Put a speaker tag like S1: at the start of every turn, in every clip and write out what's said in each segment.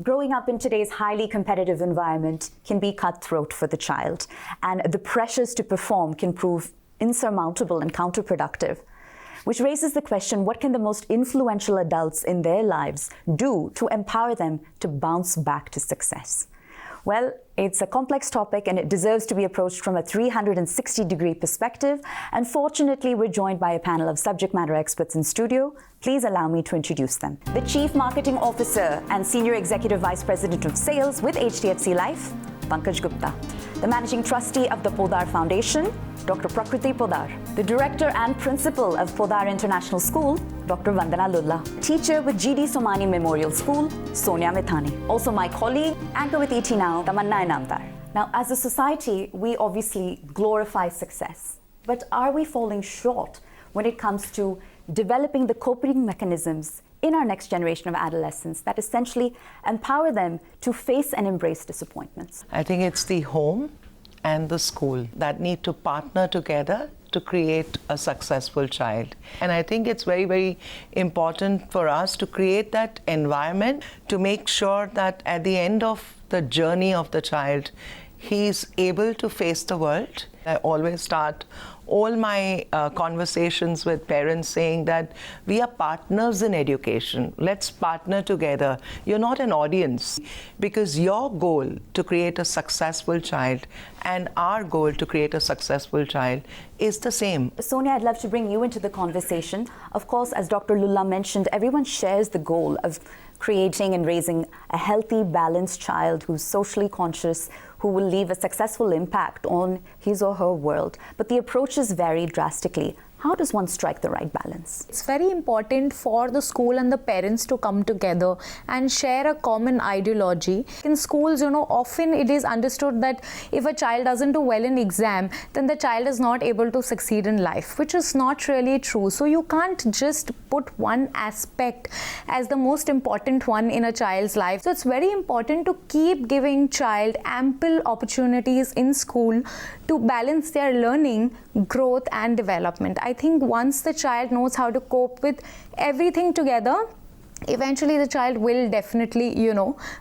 S1: Growing up in today's highly competitive environment can be cutthroat for the child, and the pressures to perform can prove insurmountable and counterproductive. Which raises the question, what can the most influential adults in their lives do to empower them to bounce back to success? Well, it's a complex topic and it deserves to be approached from a 360-degree perspective. And fortunately, we're joined by a panel of subject matter experts in studio. Please allow me to introduce them. The Chief Marketing Officer and Senior Executive Vice President of Sales with HDFC Life, Pankaj Gupta. The Managing Trustee of the Podar Foundation, Dr. Prakriti Podar. The Director and Principal of Podar International School, Dr. Vandana Lulla. Teacher with GD Somani Memorial School, Sonia Mithani. Also my colleague, anchor with ET Now, Tamanna Inamdar. Now, as a society, we obviously glorify success. But are we falling short when it comes to developing the coping mechanisms in our next generation of adolescents that essentially empower them to face and embrace disappointments?
S2: I think it's the home and the school that need to partner together to create a successful child. And I think it's very, very important for us to create that environment to make sure that at the end of the journey of the child, he's able to face the world. I always start all my conversations with parents saying that we are partners in education. Let's partner together. You're not an audience, because your goal to create a successful child and our goal to create a successful child is the same.
S1: Sonia, I'd love to bring you into the conversation. Of course, as Dr. Lulla mentioned, everyone shares the goal of creating and raising a healthy, balanced child who's socially conscious, who will leave a successful impact on his or her world. But the approaches vary drastically. How does one strike the right balance?
S3: It's very important for the school and the parents to come together and share a common ideology. In schools, often it is understood that if a child doesn't do well in exam, then the child is not able to succeed in life, which is not really true. So you can't just put one aspect as the most important one in a child's life. So it's very important to keep giving child ample opportunities in school to balance their learning, growth and development. I think once the child knows how to cope with everything together, eventually the child will definitely,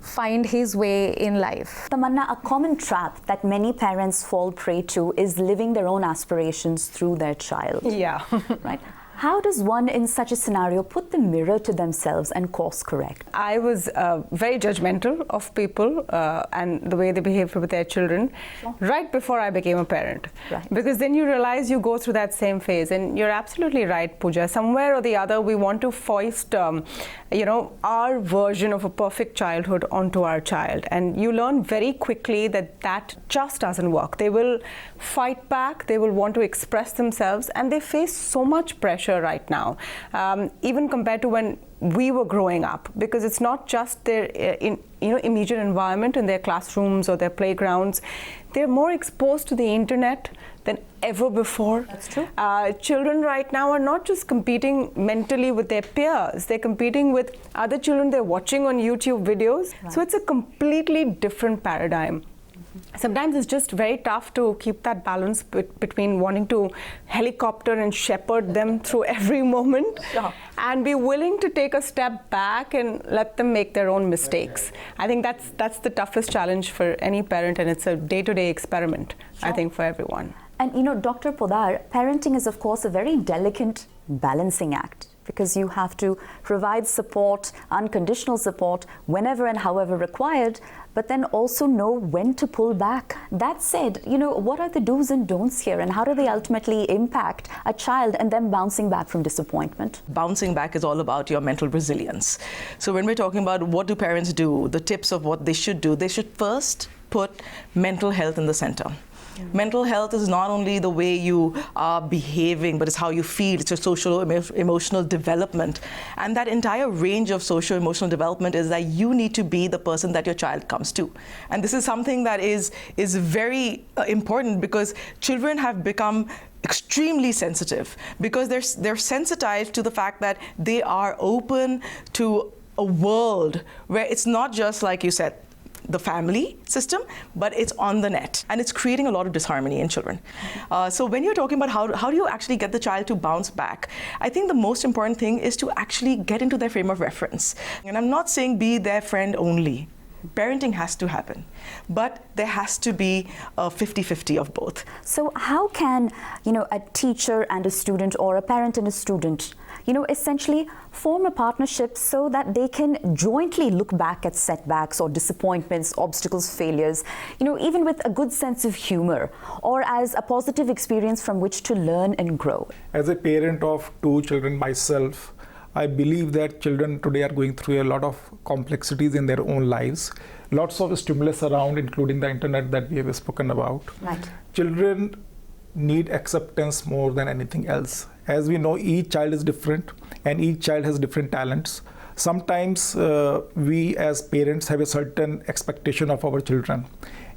S3: find his way in life.
S1: Tamanna, a common trap that many parents fall prey to is living their own aspirations through their child.
S4: Yeah.
S1: Right? How does one in such a scenario put the mirror to themselves and course correct?
S4: I was very judgmental of people and the way they behave with their children right before I became a parent.
S1: Right.
S4: Because then you realize you go through that same phase, and you're absolutely right, Pooja. Somewhere or the other, we want to foist, our version of a perfect childhood onto our child. And you learn very quickly that that just doesn't work. They will fight back, they will want to express themselves, and they face so much pressure right now, even compared to when we were growing up, because it's not just their immediate environment in their classrooms or their playgrounds. They're more exposed to the internet than ever before.
S1: That's true.
S4: Children right now are not just competing mentally with their peers, they're competing with other children they're watching on YouTube videos. Right. So it's a completely different paradigm. Sometimes it's just very tough to keep that balance between wanting to helicopter and shepherd them through every moment, and be willing to take a step back and let them make their own mistakes. I think that's the toughest challenge for any parent, and it's a day-to-day experiment, I think, for everyone.
S1: And Dr. Podar, parenting is of course a very delicate balancing act, because you have to provide support, unconditional support, whenever and however required, but then also know when to pull back. That said, what are the do's and don'ts here, and how do they ultimately impact a child and them bouncing back from disappointment?
S5: Bouncing back is all about your mental resilience. So when we're talking about what do parents do, the tips of what they should do, they should first put mental health in the center. Mental health is not only the way you are behaving, but it's how you feel. It's your social, emotional development. And that entire range of social, emotional development is that you need to be the person that your child comes to. And this is something that is very important, because children have become extremely sensitive, because they're sensitized to the fact that they are open to a world where it's not just, like you said, the family system, but it's on the net, and it's creating a lot of disharmony in children. So when you're talking about how do you actually get the child to bounce back, I think the most important thing is to actually get into their frame of reference. And I'm not saying be their friend only. Parenting has to happen, but there has to be a 50-50 of both.
S1: So how can, a teacher and a student, or a parent and a student, essentially form a partnership so that they can jointly look back at setbacks or disappointments, obstacles, failures, even with a good sense of humor, or as a positive experience from which to learn and grow?
S6: As a parent of 2 children myself, I believe that children today are going through a lot of complexities in their own lives. Lots of stimulus around, including the internet that we have spoken about.
S1: Right.
S6: Children need acceptance more than anything else. As we know, each child is different and each child has different talents. Sometimes we as parents have a certain expectation of our children,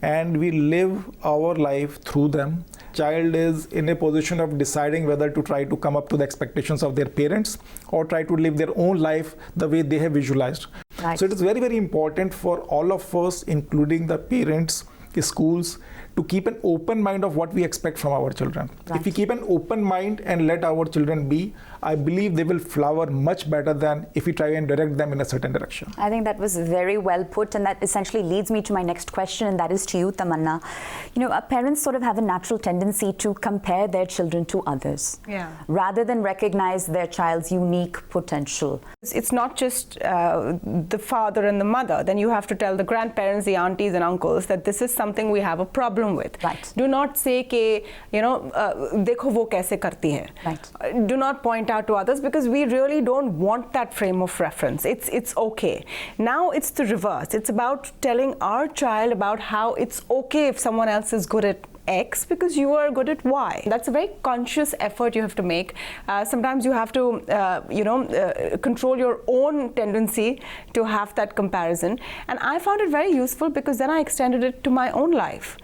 S6: and we live our life through them. Child is in a position of deciding whether to try to come up to the expectations of their parents or try to live their own life the way they have visualized.
S1: Right.
S6: So it is very, very important for all of us, including the parents, the schools, to keep an open mind of what we expect from our children.
S1: Right.
S6: If we keep an open mind and let our children be, I believe they will flower much better than if we try and direct them in a certain direction.
S1: I think that was very well put, and that essentially leads me to my next question, and that is to you, Tamanna. Parents sort of have a natural tendency to compare their children to others, rather than recognize their child's unique potential.
S4: It's not just the father and the mother. Then you have to tell the grandparents, the aunties and uncles that this is something we have a problem with.
S1: Right.
S4: Do not say कि देखो वो कैसे करती है.
S1: Right.
S4: Do not point out to others, because we really don't want that frame of reference. It's okay. Now it's the reverse. It's about telling our child about how it's okay if someone else is good at X because you are good at Y. That's a very conscious effort you have to make. Sometimes you have to, control your own tendency to have that comparison. And I found it very useful because then I extended it to my own life,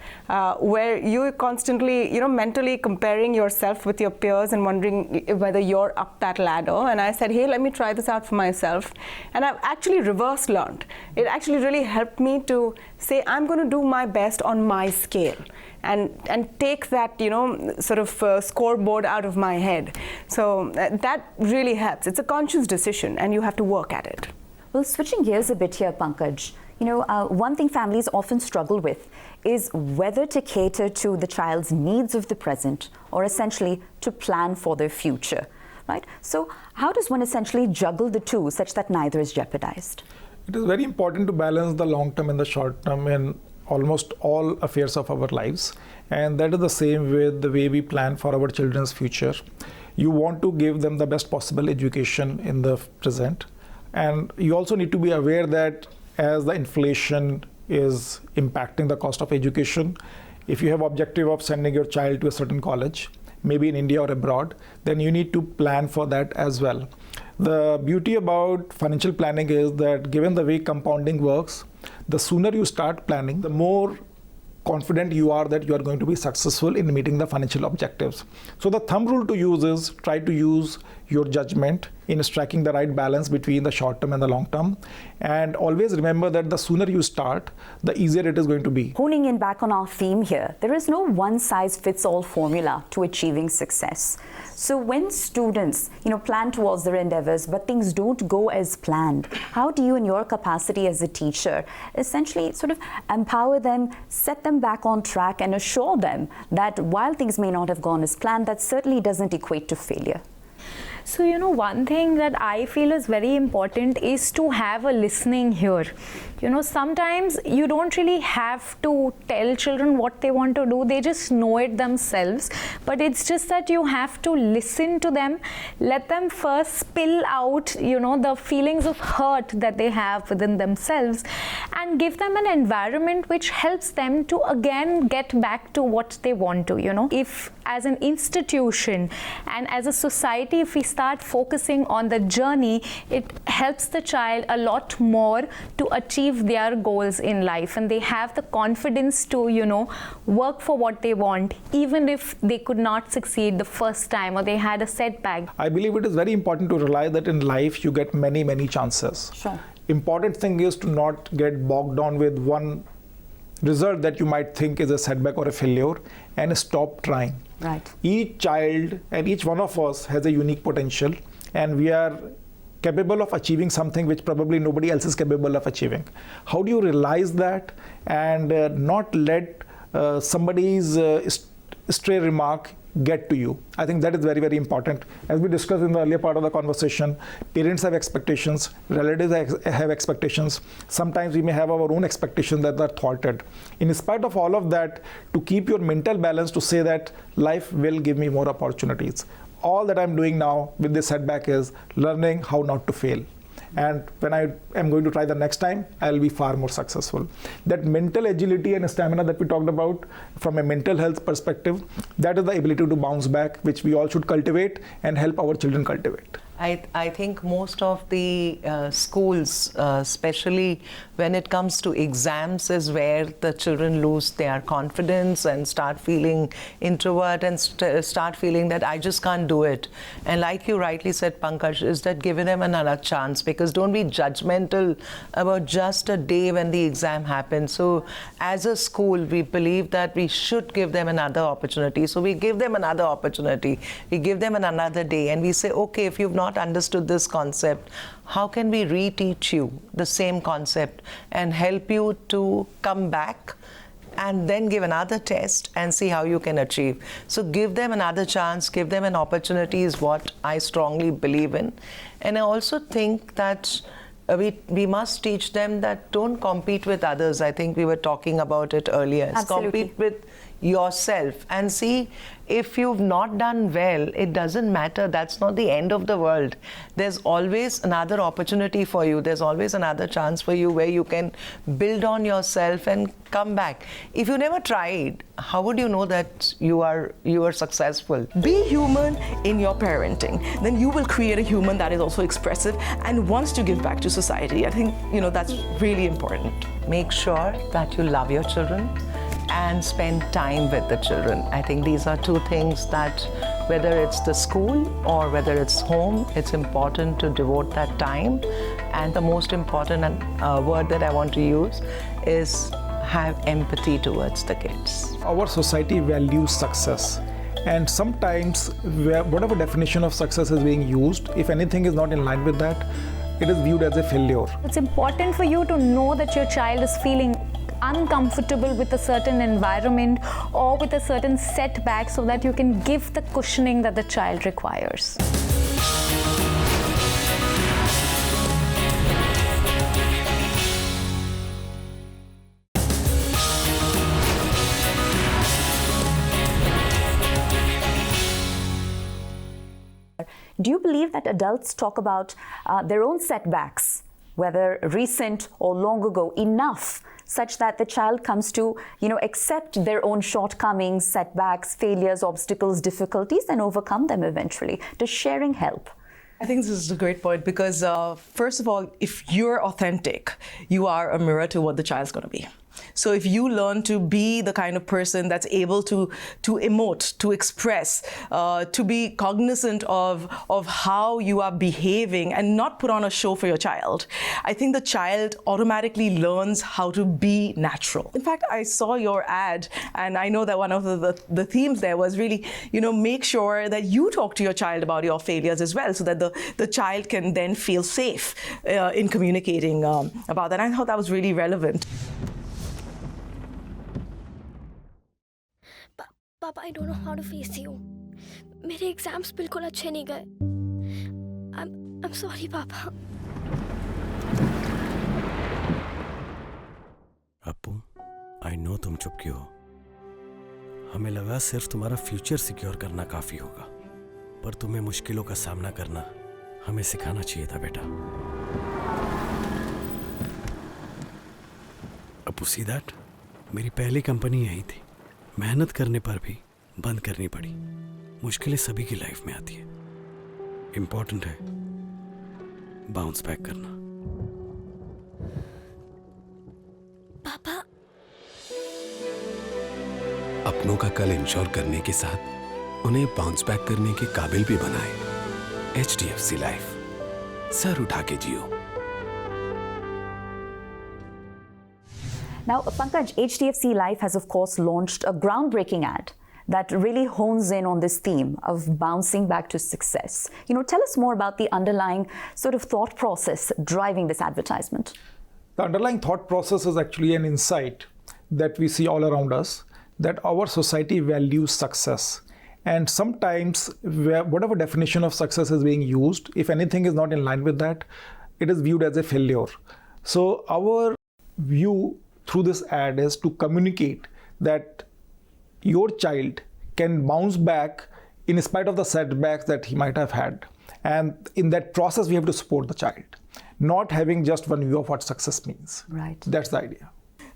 S4: where you constantly, mentally comparing yourself with your peers and wondering whether you're up that ladder. And I said, hey, let me try this out for myself. And I've actually reverse learned. It actually really helped me to say, I'm going to do my best on my scale. And take that, sort of scoreboard out of my head. So that really helps. It's a conscious decision, and you have to work at it.
S1: Well, switching gears a bit here, Pankaj, one thing families often struggle with is whether to cater to the child's needs of the present or essentially to plan for their future, right? So how does one essentially juggle the two such that neither is jeopardized?
S6: It is very important to balance the long term and the short term in almost all affairs of our lives, and that is the same with the way we plan for our children's future. You want to give them the best possible education in the present, and you also need to be aware that as the inflation is impacting the cost of education, if you have objective of sending your child to a certain college, maybe in India or abroad, then you need to plan for that as well. The beauty about financial planning is that given the way compounding works, the sooner you start planning, the more confident you are that you are going to be successful in meeting the financial objectives. So the thumb rule to use is try to use your judgment in striking the right balance between the short term and the long term. And always remember that the sooner you start, the easier it is going to be.
S1: Honing in back on our theme here, there is no one-size-fits-all formula to achieving success. So when students, plan towards their endeavors, but things don't go as planned, how do you, in your capacity as a teacher, essentially sort of empower them, set them back on track, and assure them that while things may not have gone as planned, that certainly doesn't equate to failure?
S3: So, one thing that I feel is very important is to have a listening ear. Sometimes you don't really have to tell children what they want to do, they just know it themselves. But it's just that you have to listen to them, let them first spill out, the feelings of hurt that they have within themselves, and give them an environment which helps them to again get back to what they want to, If as an institution and as a society, if we start focusing on the journey, it helps the child a lot more to achieve their goals in life, and they have the confidence to work for what they want, even if they could not succeed the first time or they had a setback.
S6: I believe it is very important to realize that in life you get many chances.
S1: Sure.
S6: Important thing is to not get bogged down with one result that you might think is a setback or a failure and stop trying.
S1: Right.
S6: Each child and each one of us has a unique potential, and we are capable of achieving something which probably nobody else is capable of achieving. How do you realize that and not let somebody's stray remark get to you? I think that is very, very important. As we discussed in the earlier part of the conversation, parents have expectations, relatives have expectations. Sometimes we may have our own expectations that are thwarted. In spite of all of that, to keep your mental balance, to say that life will give me more opportunities. All that I'm doing now with this setback is learning how not to fail. And when I am going to try the next time, I'll be far more successful. That mental agility and stamina that we talked about from a mental health perspective, that is the ability to bounce back, which we all should cultivate and help our children cultivate.
S2: I think most of the schools, especially when it comes to exams, is where the children lose their confidence and start feeling introvert and start feeling that I just can't do it. And like you rightly said, Pankaj, is that giving them another chance, because don't be judgmental about just a day when the exam happens. So as a school, we believe that we should give them another opportunity. So we give them another opportunity. We give them another day and we say, okay, if you've not understood this concept, how can we reteach you the same concept and help you to come back and then give another test and see how you can achieve. So give them another chance, give them an opportunity is what I strongly believe in. And I also think that we must teach them that don't compete with others. I think we were talking about it earlier.
S1: Absolutely.
S2: Compete with yourself and see, if you've not done well, it doesn't matter. That's not the end of the world. There's always another opportunity for you. There's always another chance for you where you can build on yourself and come back. If you never tried, how would you know that you are successful?
S5: Be human in your parenting. Then you will create a human that is also expressive and wants to give back to society. I think, that's really important.
S2: Make sure that you love your children and spend time with the children. I think these are two things that, whether it's the school or whether it's home, it's important to devote that time. And the most important word that I want to use is have empathy towards the kids.
S6: Our society values success. And sometimes, whatever definition of success is being used, if anything is not in line with that, it is viewed as a failure.
S3: It's important for you to know that your child is feeling uncomfortable with a certain environment or with a certain setback, so that you can give the cushioning that the child requires.
S1: Do you believe that adults talk about their own setbacks, whether recent or long ago, enough such that the child comes to, accept their own shortcomings, setbacks, failures, obstacles, difficulties, and overcome them eventually? Does sharing help?
S5: I think this is a great point because, first of all, if you're authentic, you are a mirror to what the child's going to be. So if you learn to be the kind of person that's able to emote, to express, to be cognizant of how you are behaving and not put on a show for your child, I think the child automatically learns how to be natural. In fact, I saw your ad and I know that one of the themes there was really, make sure that you talk to your child about your failures as well, so that the child can then feel safe in communicating about that. I thought that was really relevant.
S7: Papa, I don't know how to face you. मेरे exams बिल्कुल अच्छे नहीं गए. I'm sorry, Papa.
S8: Appu, I know तुम चुप क्यों हो. हमें लगा सिर्फ तुम्हारा फ्यूचर सिक्योर करना काफी होगा, पर तुम्हें मुश्किलों का सामना करना हमें सिखाना चाहिए था बेटा. Appu, see that? मेरी पहली कंपनी यही थी. मेहनत करने पर भी बंद करनी पड़ी. मुश्किलें सभी की लाइफ में आती है. इंपॉर्टेंट है बाउंस बैक करना.
S7: पापा,
S9: अपनों का कल इंश्योर करने के साथ उन्हें बाउंस बैक करने के काबिल भी बनाए. HDFC Life. सर उठा के जियो.
S1: Now, Pankaj, HDFC Life has, of course, launched a groundbreaking ad that really hones in on this theme of bouncing back to success. Tell us more about the underlying sort of thought process driving this advertisement.
S6: The underlying thought process is actually an insight that we see all around us, that our society values success. And sometimes, whatever definition of success is being used, if anything is not in line with that, it is viewed as a failure. So our view through this ad is to communicate that your child can bounce back in spite of the setbacks that he might have had. And in that process, we have to support the child, not having just one view of what success means.
S1: Right.
S6: That's the idea.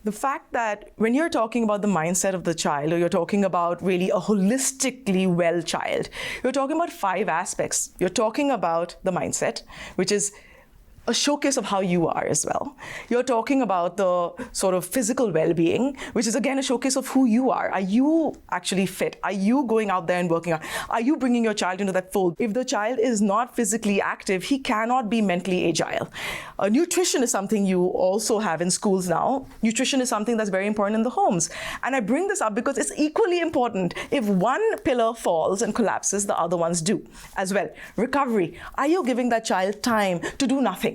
S5: The fact that when you're talking about the mindset of the child, or you're talking about really a holistically well child, you're talking about 5 aspects. You're talking about the mindset, which is a showcase of how you are as well. You're talking about the sort of physical well-being, which is again a showcase of who you are. Are you actually fit? Are you going out there and working out? Are you bringing your child into that fold? If the child is not physically active, he cannot be mentally agile. Nutrition is something you also have in schools now. Nutrition is something that's very important in the homes. And I bring this up because it's equally important. If one pillar falls and collapses, the other ones do as well. Recovery. Are you giving that child time to do nothing?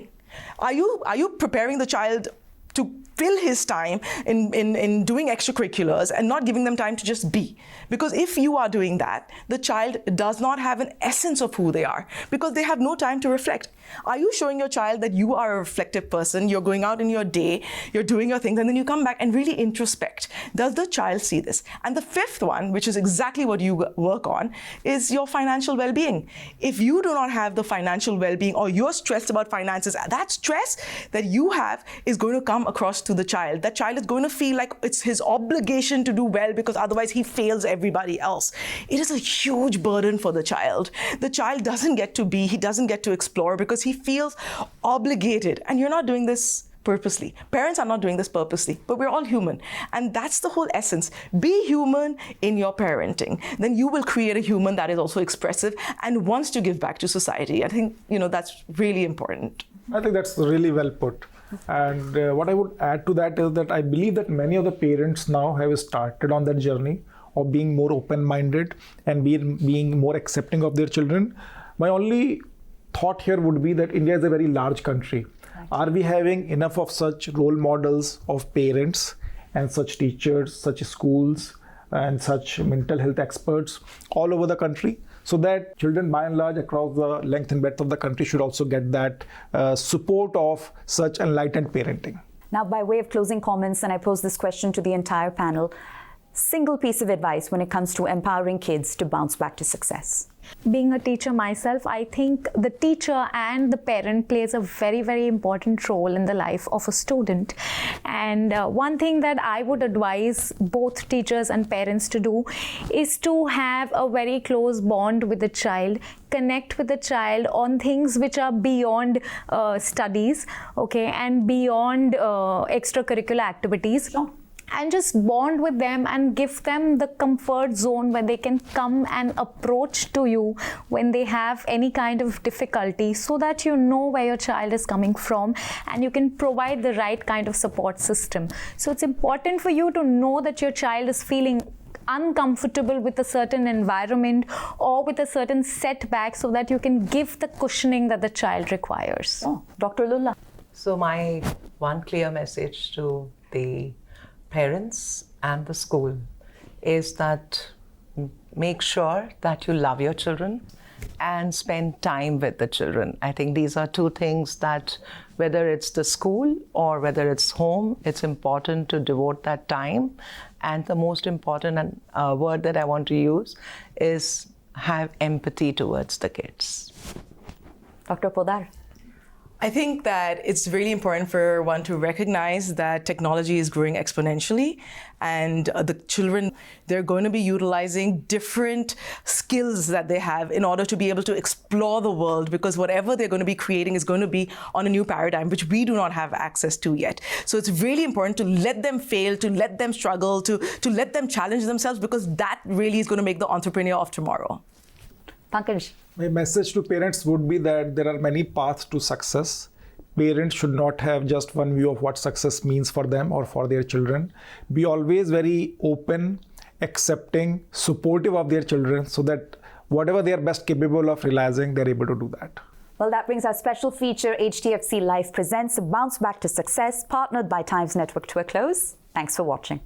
S5: Are you preparing the child to fill his time in doing extracurriculars and not giving them time to just be? Because if you are doing that, the child does not have an essence of who they are because they have no time to reflect. Are you showing your child that you are a reflective person? You're going out in your day, you're doing your things, and then you come back and really introspect. Does the child see this? And the 5th one, which is exactly what you work on, is your financial well-being. If you do not have the financial well-being or you're stressed about finances, that stress that you have is going to come across to the child. That child is going to feel like it's his obligation to do well because otherwise he fails everybody else. It is a huge burden for the child. The child doesn't get to be, he doesn't get to explore because he feels obligated. And you're not doing this purposely. Parents are not doing this purposely, but we're all human. And that's the whole essence. Be human in your parenting. Then you will create a human that is also expressive and wants to give back to society. I think, that's really important.
S6: I think that's really well put. And what I would add to that is that I believe that many of the parents now have started on that journey of being more open-minded and being more accepting of their children. My only thought here would be that India is a very large country. Right. Are we having enough of such role models of parents and such teachers, such schools, and such mental health experts all over the country? So that children, by and large, across the length and breadth of the country should also get that support of such enlightened parenting.
S1: Now, by way of closing comments, and I pose this question to the entire panel, single piece of advice when it comes to empowering kids to bounce back to success.
S3: Being a teacher myself, I think the teacher and the parent plays a very, very important role in the life of a student. And one thing that I would advise both teachers and parents to do is to have a very close bond with the child, connect with the child on things which are beyond studies, okay, and beyond extracurricular activities. And just bond with them and give them the comfort zone where they can come and approach to you when they have any kind of difficulty, so that you know where your child is coming from and you can provide the right kind of support system. So it's important for you to know that your child is feeling uncomfortable with a certain environment or with a certain setback, so that you can give the cushioning that the child requires.
S1: Oh, Dr. Lulla.
S2: So my one clear message to the parents and the school is that make sure that you love your children and spend time with the children. I think these are 2 things that, whether it's the school or whether it's home, it's important to devote that time. And the most important word that I want to use is have empathy towards the kids.
S1: Dr. Podar.
S5: I think that it's really important for one to recognize that technology is growing exponentially, and the children, they're going to be utilizing different skills that they have in order to be able to explore the world, because whatever they're going to be creating is going to be on a new paradigm, which we do not have access to yet. So it's really important to let them fail, to let them struggle, to let them challenge themselves, because that really is going to make the entrepreneur of tomorrow.
S1: Pankaj.
S6: My message to parents would be that there are many paths to success. Parents should not have just one view of what success means for them or for their children. Be always very open accepting, supportive of their children so that whatever they are best capable of realizing, they're able to do that.
S1: Well, that brings our special feature, HDFC Life presents Bounce Back to Success, partnered by Times Network, to a close. Thanks for watching.